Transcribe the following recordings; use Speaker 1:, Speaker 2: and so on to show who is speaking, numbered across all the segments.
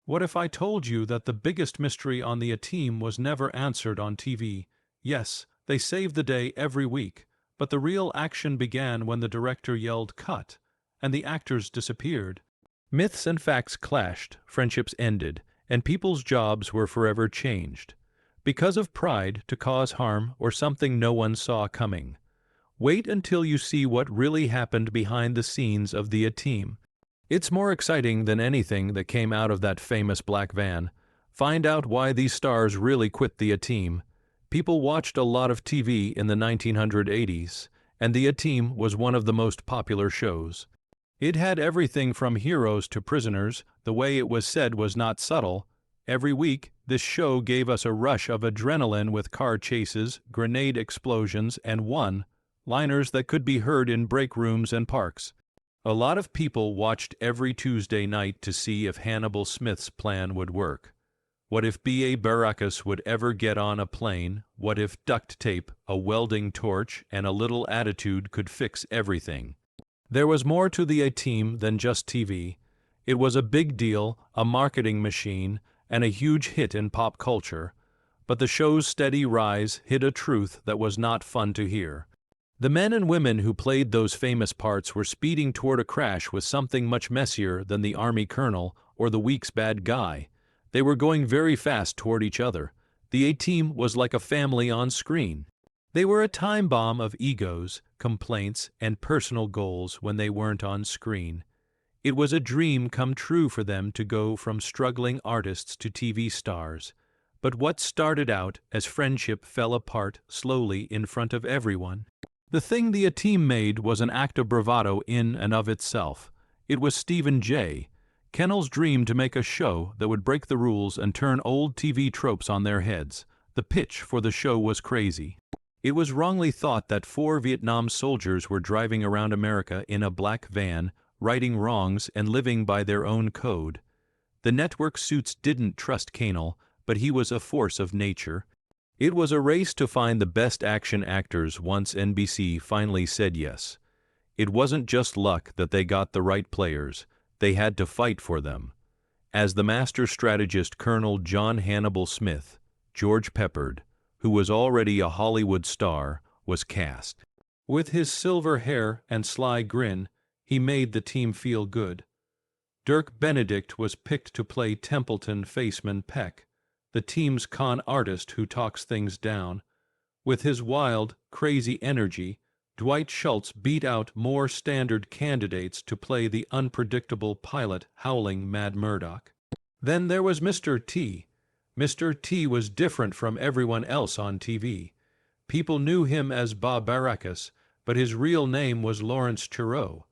Speaker 1: What if I told you that the biggest mystery on the A-Team was never answered on TV? Yes, they saved the day every week, but the real action began when the director yelled "cut," and the actors disappeared. Myths and facts clashed, friendships ended, and people's jobs were forever changed. Because of pride to cause harm or something no one saw coming. Wait until you see what really happened behind the scenes of the A-Team. It's more exciting than anything that came out of that famous black van. Find out why these stars really quit the A-Team. People watched a lot of TV in the 1980s, and the A-Team was one of the most popular shows. It had everything from heroes to prisoners. The way it was said was not subtle. Every week, this show gave us a rush of adrenaline with car chases, grenade explosions, and one-liners that could be heard in break rooms and parks. A lot of people watched every Tuesday night to see if Hannibal Smith's plan would work. What if B.A. Baracus would ever get on a plane? What if duct tape, a welding torch, and a little attitude could fix everything? There was more to the A-Team than just TV. It was a big deal, a marketing machine, and a huge hit in pop culture. But the show's steady rise hid a truth that was not fun to hear. The men and women who played those famous parts were speeding toward a crash with something much messier than the army colonel or the week's bad guy. They were going very fast toward each other. The A-Team was like a family on screen. They were a time bomb of egos, complaints, and personal goals when they weren't on screen. It was a dream come true for them to go from struggling artists to TV stars. But what started out as friendship fell apart slowly in front of everyone. The thing the A-Team made was an act of bravado in and of itself. It was Stephen J. Cannell's dream to make a show that would break the rules and turn old TV tropes on their heads. The pitch for the show was crazy. It was wrongly thought that 4 Vietnam soldiers were driving around America in a black van, righting wrongs and living by their own code. The network suits didn't trust Cannell, but he was a force of nature. It was a race to find the best action actors once NBC finally said yes. It wasn't just luck that they got the right players. They had to fight for them. As the master strategist Colonel John Hannibal Smith, George Peppard, who was already a Hollywood star, was cast. With his silver hair and sly grin, he made the team feel good. Dirk Benedict was picked to play Templeton Faceman Peck, the team's con artist who talks things down. With his wild, crazy energy, Dwight Schultz beat out more standard candidates to play the unpredictable pilot howling Mad Murdoch. Then there was Mr. T. Mr. T was different from everyone else on TV. People knew him as Bob Baracus, but his real name was Lawrence Chirot.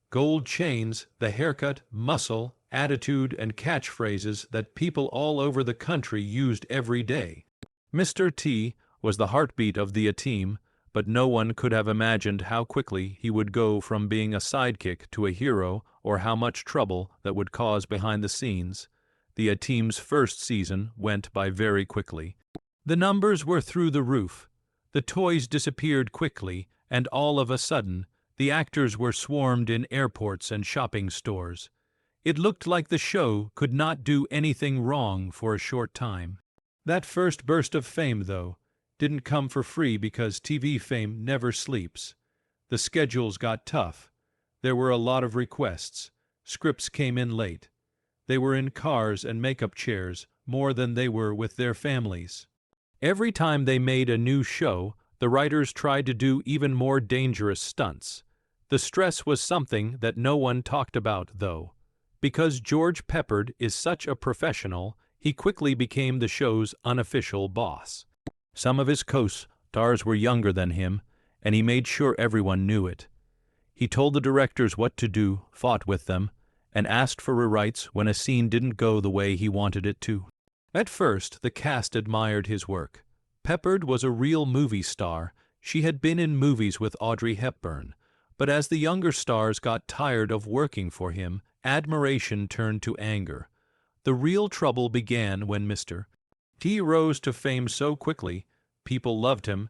Speaker 1: Gold chains, the haircut, muscle, attitude, and catchphrases that people all over the country used every day. Mr. T was the heartbeat of the A-Team, but no one could have imagined how quickly he would go from being a sidekick to a hero, or how much trouble that would cause behind the scenes. The A-Team's first season went by very quickly. The numbers were through the roof. The toys disappeared quickly, and all of a sudden, the actors were swarmed in airports and shopping stores. It looked like the show could not do anything wrong for a short time. That first burst of fame, though, didn't come for free because TV fame never sleeps. The schedules got tough. There were a lot of requests. Scripts came in late. They were in cars and makeup chairs more than they were with their families. Every time they made a new show, the writers tried to do even more dangerous stunts. The stress was something that no one talked about, though. Because George Peppard is such a professional, he quickly became the show's unofficial boss. Some of his co-stars were younger than him, and he made sure everyone knew it. He told the directors what to do, fought with them, and asked for rewrites when a scene didn't go the way he wanted it to. At first, the cast admired his work. Peppard was a real movie star. She had been in movies with Audrey Hepburn. But as the younger stars got tired of working for him, admiration turned to anger. The real trouble began when Mr. T rose to fame so quickly. People loved him.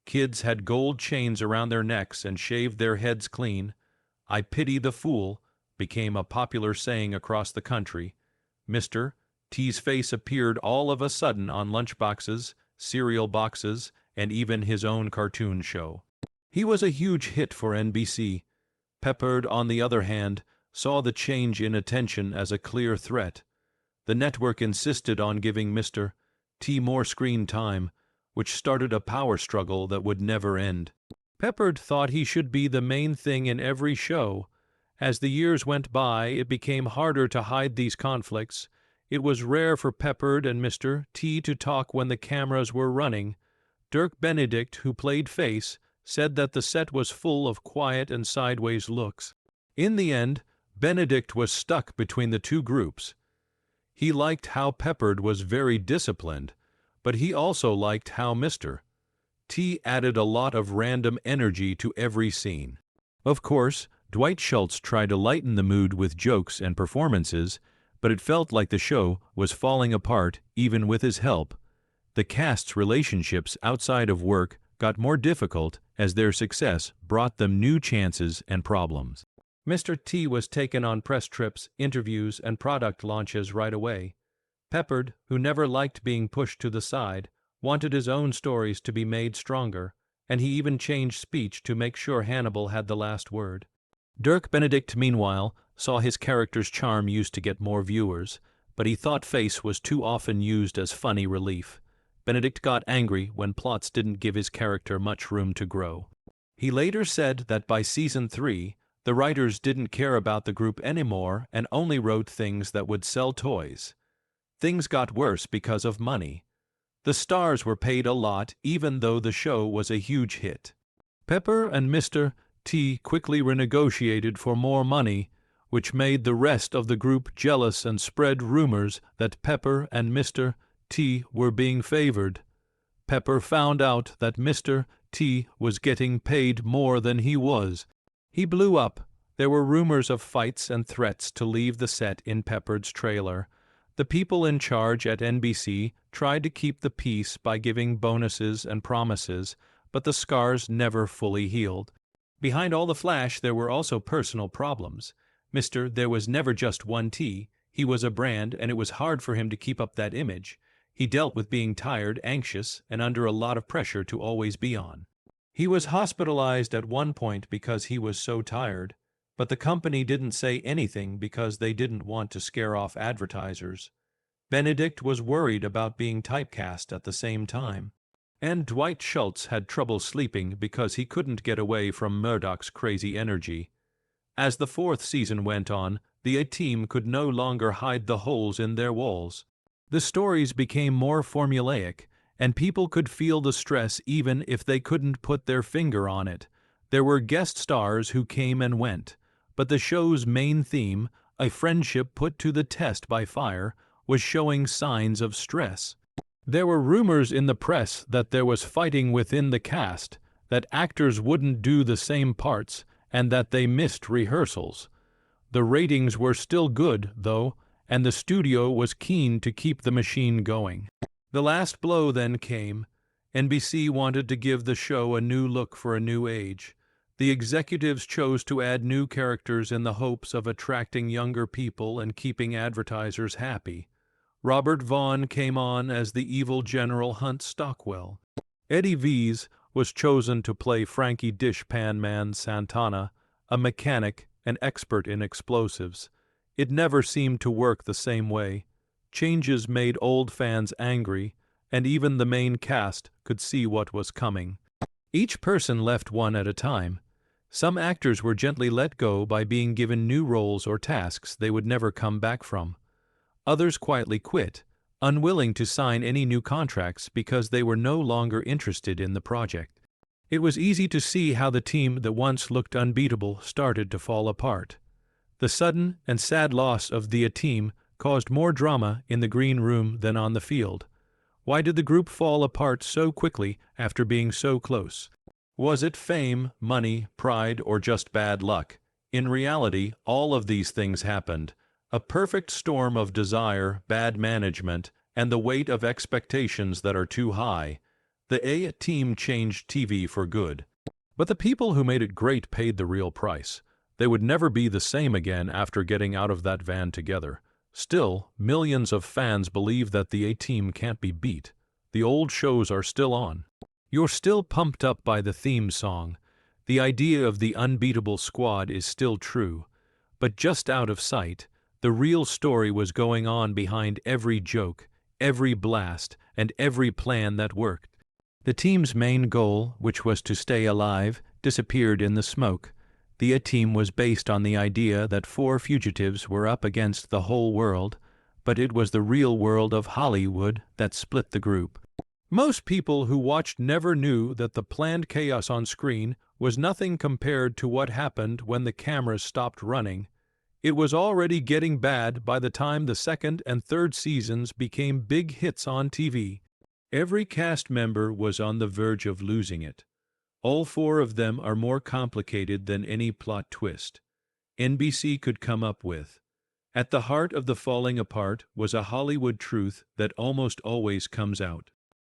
Speaker 1: Kids had gold chains around their necks and shaved their heads clean. "I pity the fool" became a popular saying across the country. Mr. T's face appeared all of a sudden on lunchboxes, cereal boxes, and even his own cartoon show. He was a huge hit for NBC. Peppered, on the other hand, saw the change in attention as a clear threat. The network insisted on giving Mr. T more screen time, which started a power struggle that would never end. Peppered thought he should be the main thing in every show. As the years went by, it became harder to hide these conflicts. It was rare for Peppered and Mr. T to talk when the cameras were running. Dirk Benedict, who played Face, said that the set was full of quiet and sideways looks. In the end, Benedict was stuck between the two groups. He liked how Peppered was very disciplined, but he also liked how Mr. T added a lot of random energy to every scene. Of course, Dwight Schultz tried to lighten the mood with jokes and performances, but it felt like the show was falling apart even with his help. The cast's relationships outside of work got more difficult as their success brought them new chances and problems. Mr. T was taken on press trips, interviews, and product launches right away. Peppered, who never liked being pushed to the side, wanted his own stories to be made stronger, and he even changed speech to make sure Hannibal had the last word. Dirk Benedict, meanwhile, saw his character's charm used to get more viewers, but he thought Face was too often used as funny relief. Benedict got angry when plots didn't give his character much room to grow. He later said that by season 3, the writers didn't care about the group anymore and only wrote things that would sell toys. Things got worse because of money. The stars were paid a lot even though the show was a huge hit. Pepper and Mr. T quickly renegotiated for more money, which made the rest of the group jealous and spread rumors that Pepper and Mr. T were being favored. Pepper found out that Mr. T was getting paid more than he was. He blew up. There were rumors of fights and threats to leave the set in Peppered's trailer. The people in charge at NBC tried to keep the peace by giving bonuses and promises, but the scars never fully healed. Behind all the flash, there were also personal problems. There was never just one T. He was a brand, and it was hard for him to keep up that image. He dealt with being tired, anxious, and under a lot of pressure to always be on. He was hospitalized at one point because he was so tired, but the company didn't say anything because they didn't want to scare off advertisers. Benedict was worried about being typecast at the same time. And Dwight Schultz had trouble sleeping because he couldn't get away from Murdoch's crazy energy. As the 4th season went on, the A-Team could no longer hide the holes in their walls. The stories became more formulaic, and people could feel the stress even if they couldn't put their finger on it. There were guest stars who came and went, but the show's main theme, a friendship put to the test by fire, was showing signs of stress. There were rumors in the press that there was fighting within the cast, that actors wouldn't do the same parts, and that they missed rehearsals. The ratings were still good, though, and the studio was keen to keep the machine going. The last blow then came. NBC wanted to give the show a new look for a new age. The executives chose to add new characters in the hopes of attracting younger people and keeping advertisers happy. Robert Vaughn came on as the evil General Hunt Stockwell. Eddie Vees was chosen to play Frankie Dishpan Man Santana, a mechanic and expert in explosives. It never seemed to work the same way. Changes made old fans angry, and even the main cast could see what was coming. Each person left one at a time. Some actors were gently let go by being given new roles or tasks they would never come back from. Others quietly quit, unwilling to sign any new contracts because they were no longer interested in the project. It was easy to see how the team that once looked unbeatable started to fall apart. The sudden and sad loss of the A-Team caused more drama in the green room than on the field. Why did the group fall apart so quickly after being so close? Was it fame, money, pride, or just bad luck? In reality, all of these things happened. A perfect storm of desire, bad management, and the weight of expectations that are too high. The A-Team changed TV for good. But the people who made it great paid the real price. They would never be the same again after getting out of that van together. Still, millions of fans believe that the A-Team can't be beat. The old shows are still on. You're still pumped up by the theme song. The idea of the unbeatable squad is still true. But just out of sight, the real story was going on behind every joke, every blast, and every plan that worked. The team's main goal, which was to stay alive, disappeared in the smoke. The A-Team was based on the idea that 4 fugitives were up against the whole world, but it was the real world of Hollywood that split the group. Most people who watched never knew that the planned chaos on screen was nothing compared to what happened when the cameras stopped running. It was already getting bad by the time the second and third seasons became big hits on TV. Every cast member was on the verge of losing it. All 4 of them are more complicated than any plot twist NBC could come up with. At the heart of the falling apart was a Hollywood truth that almost always comes out.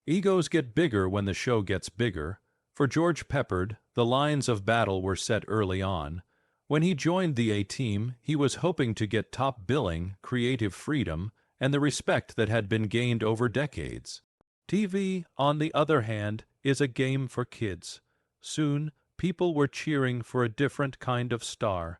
Speaker 1: Egos get bigger when the show gets bigger. For George Peppard, the lines of battle were set early on. When he joined the A-Team, he was hoping to get top billing, creative freedom, and the respect that had been gained over decades. TV, on the other hand, is a game for kids. Soon, people were cheering for a different kind of star.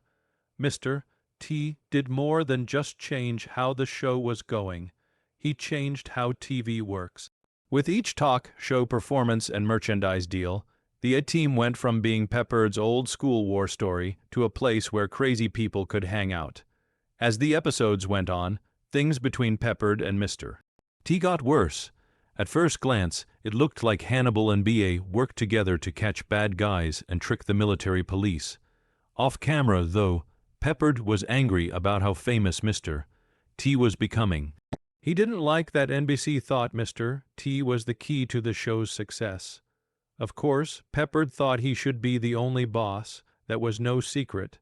Speaker 1: Mr. T did more than just change how the show was going. He changed how TV works. With each talk, show performance, and merchandise deal, the A-Team went from being Peppard's old-school war story to a place where crazy people could hang out. As the episodes went on, things between Peppard and Mr. T got worse. At first glance, it looked like Hannibal and B.A. worked together to catch bad guys and trick the military police. Off-camera, though, Peppard was angry about how famous Mr. T was becoming. He didn't like that NBC thought Mr. T was the key to the show's success. Of course, Peppard thought he should be the only boss. That was no secret.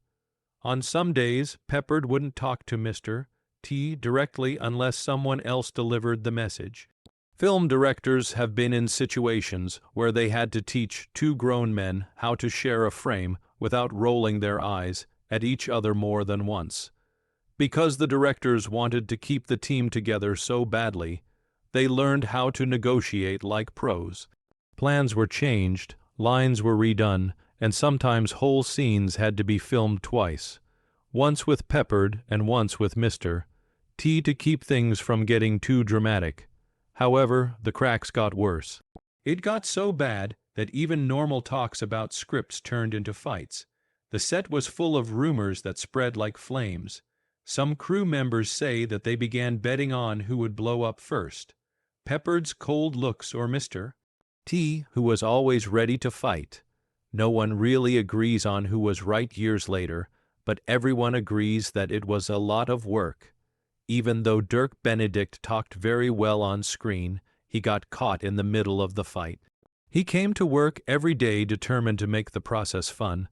Speaker 1: On some days, Peppard wouldn't talk to Mr. T directly unless someone else delivered the message. Film directors have been in situations where they had to teach 2 grown men how to share a frame without rolling their eyes at each other more than once. Because the directors wanted to keep the team together so badly, they learned how to negotiate like pros. Plans were changed, lines were redone, and sometimes whole scenes had to be filmed twice. Once with Peppard and once with Mr. T to keep things from getting too dramatic. However, the cracks got worse. It got so bad that even normal talks about scripts turned into fights. The set was full of rumors that spread like flames. Some crew members say that they began betting on who would blow up first, Peppard's cold looks or Mr. T, who was always ready to fight. No one really agrees on who was right years later, but everyone agrees that it was a lot of work. Even though Dirk Benedict talked very well on screen, he got caught in the middle of the fight. He came to work every day determined to make the process fun,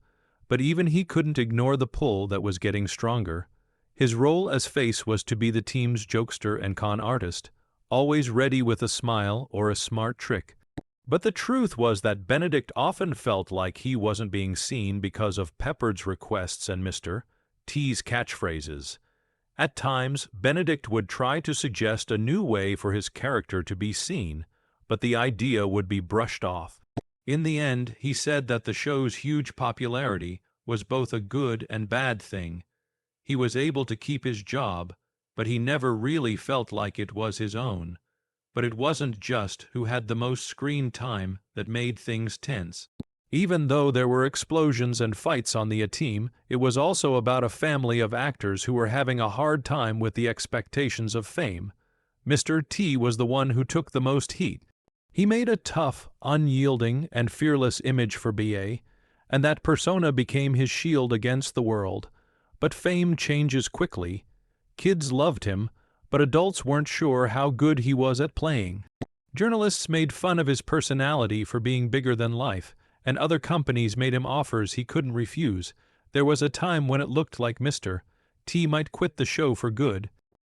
Speaker 1: but even he couldn't ignore the pull that was getting stronger. His role as face was to be the team's jokester and con artist, always ready with a smile or a smart trick. But the truth was that Benedict often felt like he wasn't being seen because of Peppard's requests and Mr. T's catchphrases. At times, Benedict would try to suggest a new way for his character to be seen, but the idea would be brushed off. In the end, he said that the show's huge popularity was both a good and bad thing. He was able to keep his job, but he never really felt like it was his own. But it wasn't just who had the most screen time that made things tense. Even though there were explosions and fights on the A-Team, it was also about a family of actors who were having a hard time with the expectations of fame. Mr. T was the one who took the most heat. He made a tough, unyielding, and fearless image for B.A., and that persona became his shield against the world. But fame changes quickly. Kids loved him, but adults weren't sure how good he was at playing. Journalists made fun of his personality for being bigger than life, and other companies made him offers he couldn't refuse. There was a time when it looked like Mr. T might quit the show for good.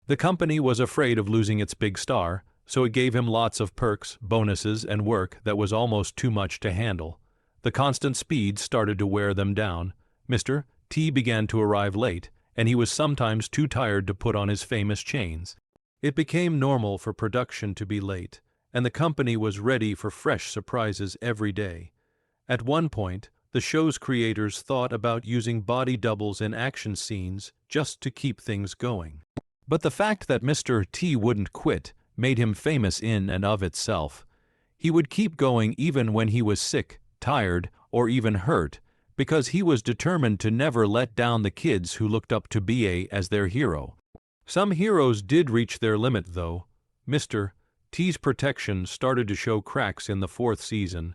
Speaker 1: The company was afraid of losing its big star, so it gave him lots of perks, bonuses, and work that was almost too much to handle. The constant speed started to wear them down. Mr. T began to arrive late, and he was sometimes too tired to put on his famous chains. It became normal for production to be late, and the company was ready for fresh surprises every day. At one point, the show's creators thought about using body doubles in action scenes just to keep things going. But the fact that Mr. T wouldn't quit made him famous in and of itself. He would keep going even when he was sick, tired, or even hurt, because he was determined to never let down the kids who looked up to BA as their hero. Some heroes did reach their limit, though. Mr. T's protection started to show cracks in the 4th season.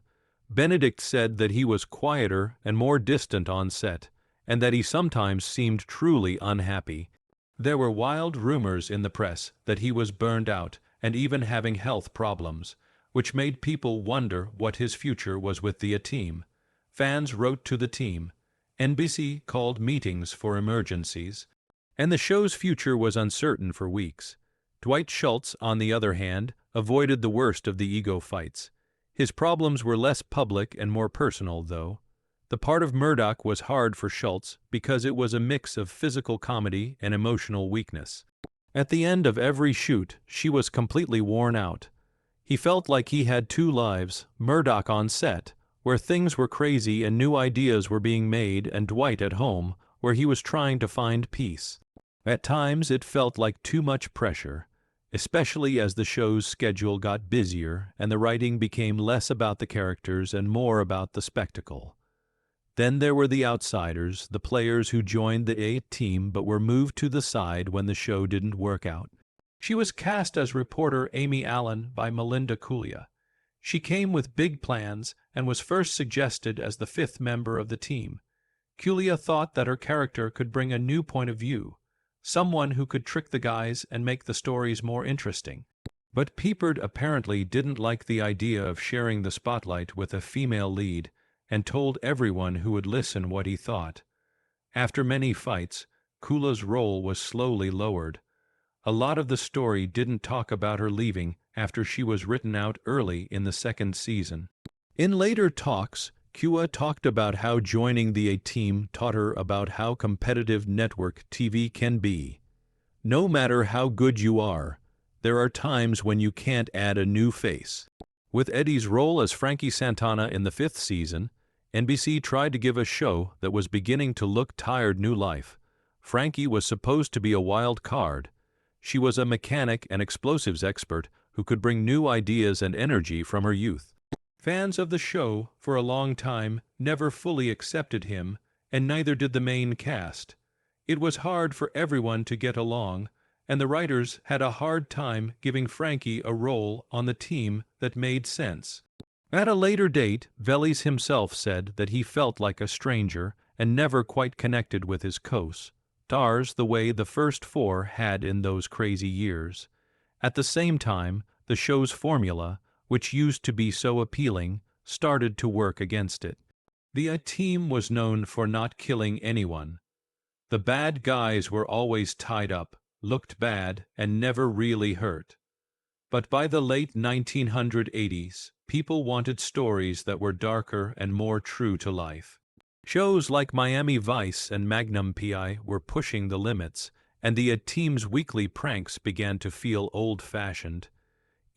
Speaker 1: Benedict said that he was quieter and more distant on set, and that he sometimes seemed truly unhappy. There were wild rumors in the press that he was burned out and even having health problems, which made people wonder what his future was with the team. Fans wrote to the team. NBC called meetings for emergencies, and the show's future was uncertain for weeks. Dwight Schultz, on the other hand, avoided the worst of the ego fights. His problems were less public and more personal, though. The part of Murdoch was hard for Schultz because it was a mix of physical comedy and emotional weakness. At the end of every shoot, she was completely worn out. He felt like he had 2 lives, Murdoch on set, where things were crazy and new ideas were being made, and Dwight at home, where he was trying to find peace. At times it felt like too much pressure, especially as the show's schedule got busier and the writing became less about the characters and more about the spectacle. Then there were the outsiders, the players who joined the A team but were moved to the side when the show didn't work out. She was cast as reporter Amy Allen by Melinda Kulia. She came with big plans and was first suggested as the 5th member of the team. Kulia thought that her character could bring a new point of view, someone who could trick the guys and make the stories more interesting. But Peepard apparently didn't like the idea of sharing the spotlight with a female lead, and told everyone who would listen what he thought. After many fights, Kulia's role was slowly lowered. A lot of the story didn't talk about her leaving after she was written out early in the 2nd season. In later talks, Kulia talked about how joining the A team taught her about how competitive network TV can be. No matter how good you are, there are times when you can't add a new face. With Eddie's role as Frankie Santana in the 5th season, NBC tried to give a show that was beginning to look tired new life. Frankie was supposed to be a wild card. She was a mechanic and explosives expert who could bring new ideas and energy from her youth. Fans of the show, for a long time, never fully accepted him, and neither did the main cast. It was hard for everyone to get along, and the writers had a hard time giving Frankie a role on the team that made sense. At a later date, Veles himself said that he felt like a stranger and never quite connected with his co-stars the way the first 4 had in those crazy years. At the same time, the show's formula, which used to be so appealing, started to work against it. The A team was known for not killing anyone. The bad guys were always tied up, looked bad, and never really hurt. But by the late 1980s, people wanted stories that were darker and more true to life. Shows like Miami Vice and Magnum P.I. were pushing the limits, and the A team's weekly pranks began to feel old-fashioned.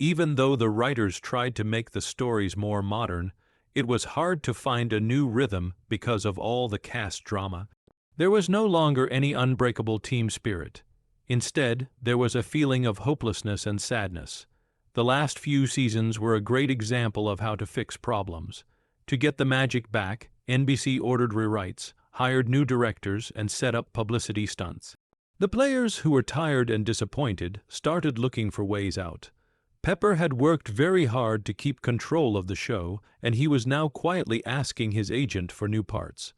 Speaker 1: Even though the writers tried to make the stories more modern, it was hard to find a new rhythm because of all the cast drama. There was no longer any unbreakable team spirit. Instead, there was a feeling of hopelessness and sadness. The last few seasons were a great example of how to fix problems. To get the magic back, NBC ordered rewrites, hired new directors, and set up publicity stunts. The players who were tired and disappointed started looking for ways out. Pepper had worked very hard to keep control of the show, and he was now quietly asking his agent for new parts.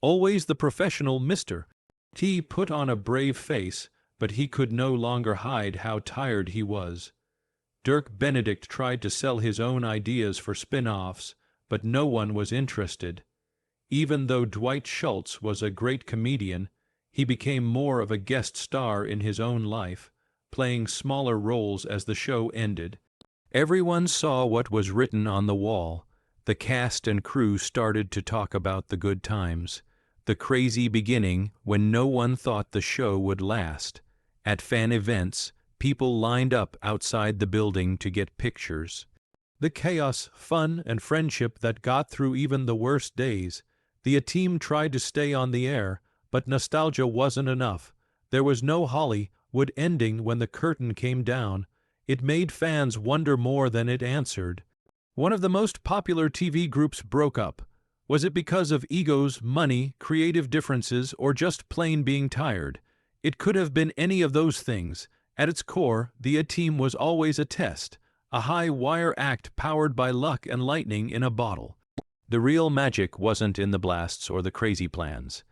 Speaker 1: Always the professional Mr. T put on a brave face, but he could no longer hide how tired he was. Dirk Benedict tried to sell his own ideas for spin-offs, but no one was interested. Even though Dwight Schultz was a great comedian, he became more of a guest star in his own life, playing smaller roles as the show ended. Everyone saw what was written on the wall. The cast and crew started to talk about the good times. The crazy beginning when no one thought the show would last. At fan events, people lined up outside the building to get pictures. The chaos, fun, and friendship that got through even the worst days. The team tried to stay on the air, but nostalgia wasn't enough. There was no Hollywood ending when the curtain came down. It made fans wonder more than it answered. One of the most popular TV groups broke up. Was it because of egos, money, creative differences, or just plain being tired? It could have been any of those things. At its core, the A-Team was always a test, a high-wire act powered by luck and lightning in a bottle. The real magic wasn't in the blasts or the crazy plans.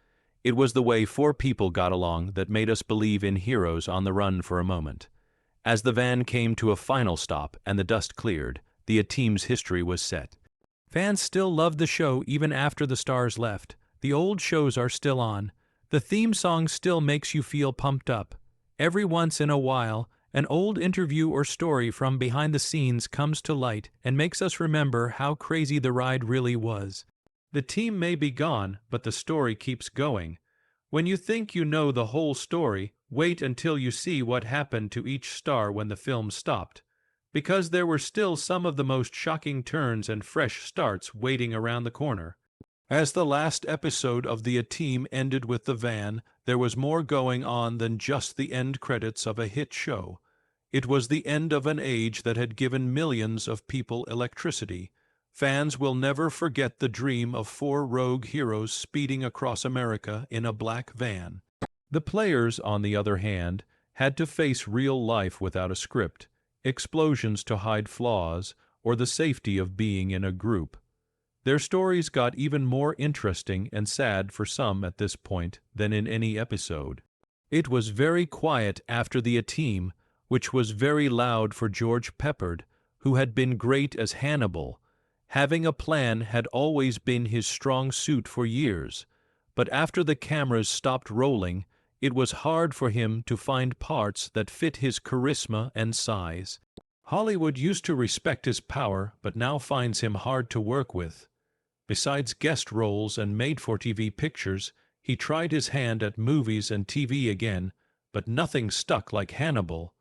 Speaker 1: It was the way four people got along that made us believe in heroes on the run for a moment. As the van came to a final stop and the dust cleared, the A-Team's history was set. Fans still loved the show even after the stars left. The old shows are still on. The theme song still makes you feel pumped up. Every once in a while, an old interview or story from behind the scenes comes to light and makes us remember how crazy the ride really was. The team may be gone, but the story keeps going. When you think you know the whole story, wait until you see what happened to each star when the film stopped. Because there were still some of the most shocking turns and fresh starts waiting around the corner. As the last episode of the A-Team ended with the van, there was more going on than just the end credits of a hit show. It was the end of an age that had given millions of people electricity. Fans will never forget the dream of four rogue heroes speeding across America in a black van. The players, on the other hand, had to face real life without a script, explosions to hide flaws, or the safety of being in a group. Their stories got even more interesting and sad for some at this point than in any episode. It was very quiet after the A-Team, which was very loud for George Peppard, who had been great as Hannibal. Having a plan had always been his strong suit for years, but after the cameras stopped rolling, it was hard for him to find parts that fit his charisma and size. Hollywood used to respect his power, but now finds him hard to work with. Besides guest roles and made-for-TV pictures, he tried his hand at movies and TV again, but nothing stuck like Hannibal.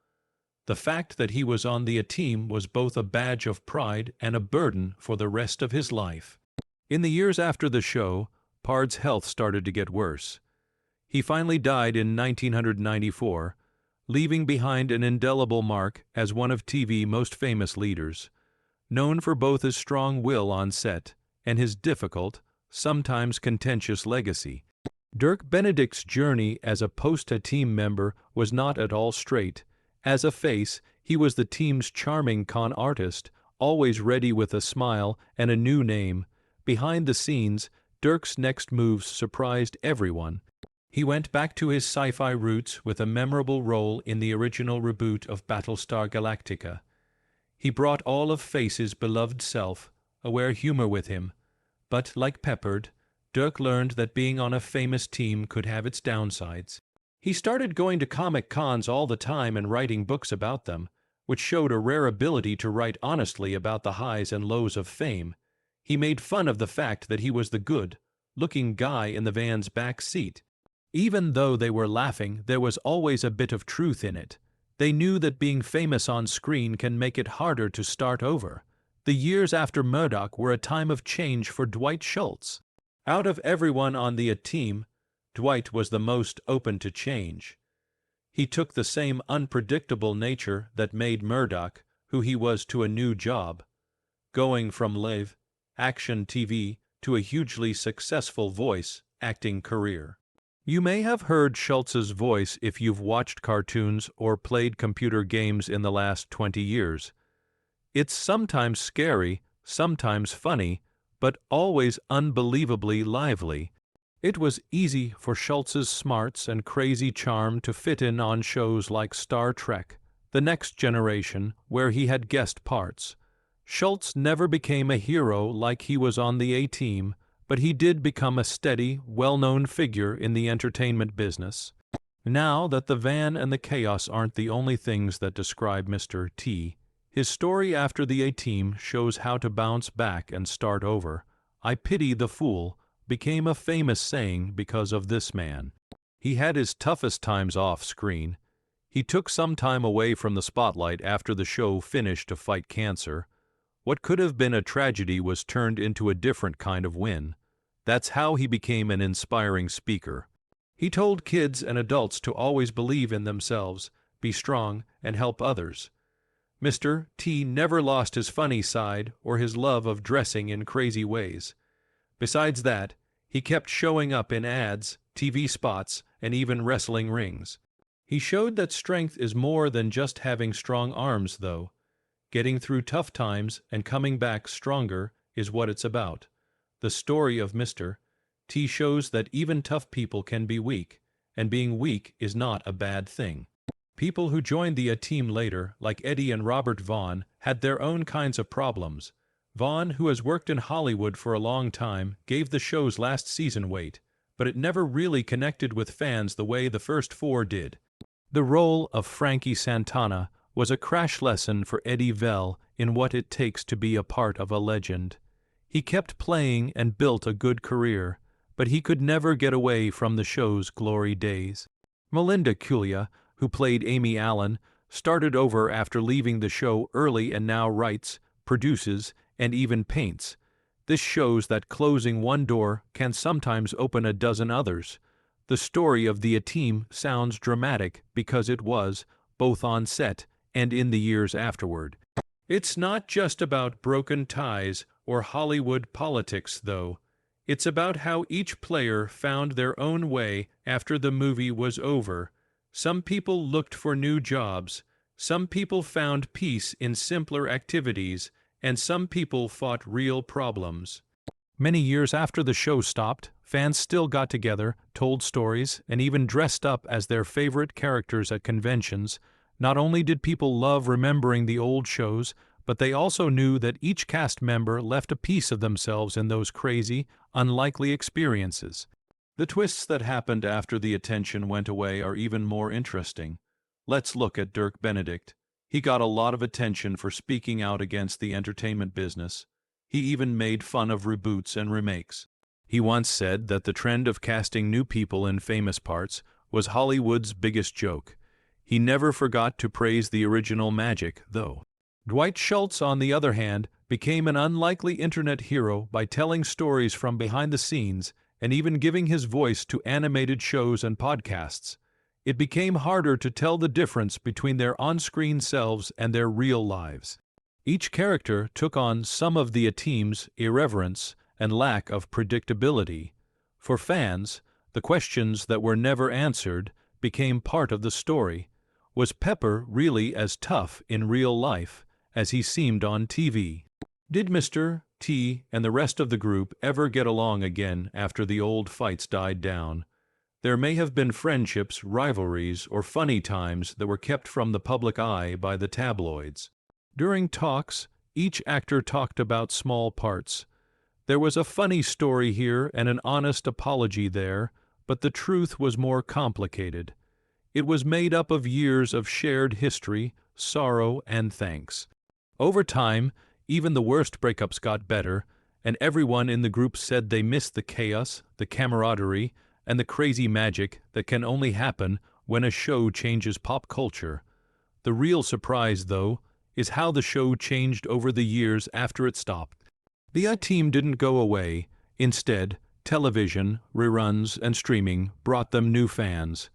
Speaker 1: The fact that he was on the A-Team was both a badge of pride and a burden for the rest of his life. In the years after the show, Pard's health started to get worse. He finally died in 1994, leaving behind an indelible mark as one of TV's most famous leaders, known for both his strong will on set and his difficult, sometimes contentious legacy. Dirk Benedict's journey as a post-A-Team member was not at all straight. As a face, he was the team's charming con artist, always ready with a smile and a new name. Behind the scenes, Dirk's next moves surprised everyone. He went back to his sci-fi roots with a memorable role in the original reboot of Battlestar Galactica. He brought all of Face's beloved self-aware humor with him, but like Peppard, Dirk learned that being on a famous team could have its downsides. He started going to comic cons all the time and writing books about them, which showed a rare ability to write honestly about the highs and lows of fame. He made fun of the fact that he was the good-looking guy in the van's back seat. Even though they were laughing, there was always a bit of truth in it. They knew that being famous on screen can make it harder to start over. The years after Murdoch were a time of change for Dwight Schultz. Out of everyone on the A-Team, Dwight was the most open to change. He took the same unpredictable nature that made Murdoch who he was to a new job, going from live action TV to a hugely successful voice acting career. You may have heard Schultz's voice if you've watched cartoons or played computer games in the last 20 years. It's sometimes scary, sometimes funny, but always unbelievably lively. It was easy for Schultz's smarts and crazy charm to fit in on shows like Star Trek, The Next Generation, where he had guest parts. Schultz never became a hero like he was on the A-Team, but he did become a steady, well-known figure in the entertainment business. Now that the van and the chaos aren't the only things that describe Mr. T, his story after the A-Team shows how to bounce back and start over. I pity the fool, became a famous saying because of this man. He had his toughest times off screen. He took some time away from the spotlight after the show finished to fight cancer. What could have been a tragedy was turned into a different kind of win. That's how he became an inspiring speaker. He told kids and adults to always believe in themselves, be strong, and help others. Mr. T never lost his funny side or his love of dressing in crazy ways. Besides that, he kept showing up in ads, TV spots, and even wrestling rings. He showed that strength is more than just having strong arms, though. Getting through tough times and coming back stronger is what it's about. The story of Mr. T shows that even tough people can be weak, and being weak is not a bad thing. People who joined the team later, like Eddie and Robert Vaughn, had their own kinds of problems. Vaughn, who has worked in Hollywood for a long time, gave the show's last season weight, but it never really connected with fans the way the first 4 did. The role of Frankie Santana was a crash lesson for Eddie Vell in what it takes to be a part of a legend. He kept playing and built a good career, but he could never get away from the show's glory days. Melinda Culia, who played Amy Allen, started over after leaving the show early and now writes, produces, and even paints. This shows that closing one door can sometimes open a dozen others. The story of the team sounds dramatic because it was, both on set and in the years afterward. It's not just about broken ties or Hollywood politics, though. It's about how each player found their own way after the movie was over. Some people looked for new jobs, some people found peace in simpler activities, and some people fought real problems. Many years after the show stopped, fans still got together, told stories, and even dressed up as their favorite characters at conventions. Not only did people love remembering the old shows, but they also knew that each cast member left a piece of themselves in those crazy, unlikely experiences. The twists that happened after the attention went away are even more interesting. Let's look at Dirk Benedict. He got a lot of attention for speaking out against the entertainment business. He even made fun of reboots and remakes. He once said that the trend of casting new people in famous parts was Hollywood's biggest joke. He never forgot to praise the original magic, though. Dwight Schultz, on the other hand, became an unlikely internet hero by telling stories from behind the scenes and even giving his voice to animated shows and podcasts. It became harder to tell the difference between their on-screen selves and their real lives. Each character took on some of the team's irreverence and lack of predictability. For fans, the questions that were never answered became part of the story. Was Pepper really as tough in real life as he seemed on TV? Did Mr. T and the rest of the group ever get along again after the old fights died down? There may have been friendships, rivalries, or funny times that were kept from the public eye by the tabloids. During talks, each actor talked about small parts. There was a funny story here and an honest apology there, but the truth was more complicated. It was made up of years of shared history, sorrow, and thanks. Over time, even the worst breakups got better, and everyone in the group said they missed the chaos, the camaraderie, and the crazy magic that can only happen when a show changes pop culture. The real surprise, though, is how the show changed over the years after it stopped. The team didn't go away. Instead, television, reruns, and streaming brought them new fans.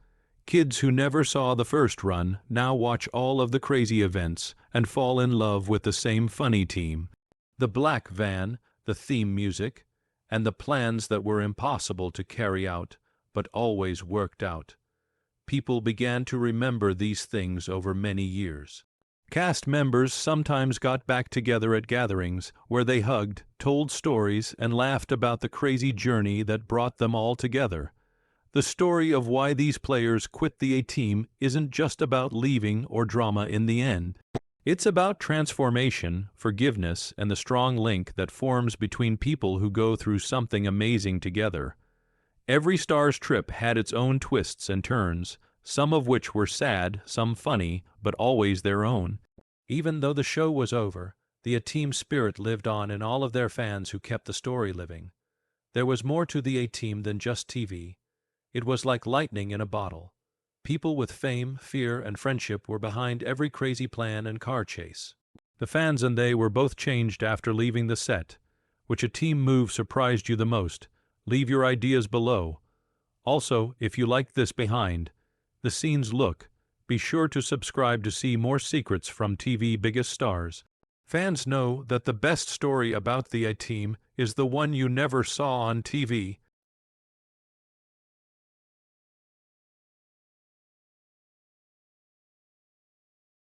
Speaker 1: Kids who never saw the first run now watch all of the crazy events and fall in love with the same funny team. The black van, the theme music, and the plans that were impossible to carry out, but always worked out. People began to remember these things over many years. Cast members sometimes got back together at gatherings where they hugged, told stories, and laughed about the crazy journey that brought them all together. The story of why these players quit the A-Team isn't just about leaving or drama in the end. It's about transformation, forgiveness, and the strong link that forms between people who go through something amazing together. Every star's trip had its own twists and turns, some of which were sad, some funny, but always their own. Even though the show was over, the A-Team spirit lived on in all of their fans who kept the story living. There was more to the A-Team than just TV. It was like lightning in a bottle. People with fame, fear, and friendship were behind every crazy plan and car chase. The fans and they were both changed after leaving the set. Which a team move surprised you the most? Leave your ideas below. Also, if you liked this behind the scenes look, be sure to subscribe to see more secrets from TV biggest stars. Fans know that the best story about the A-Team is the one you never saw on TV.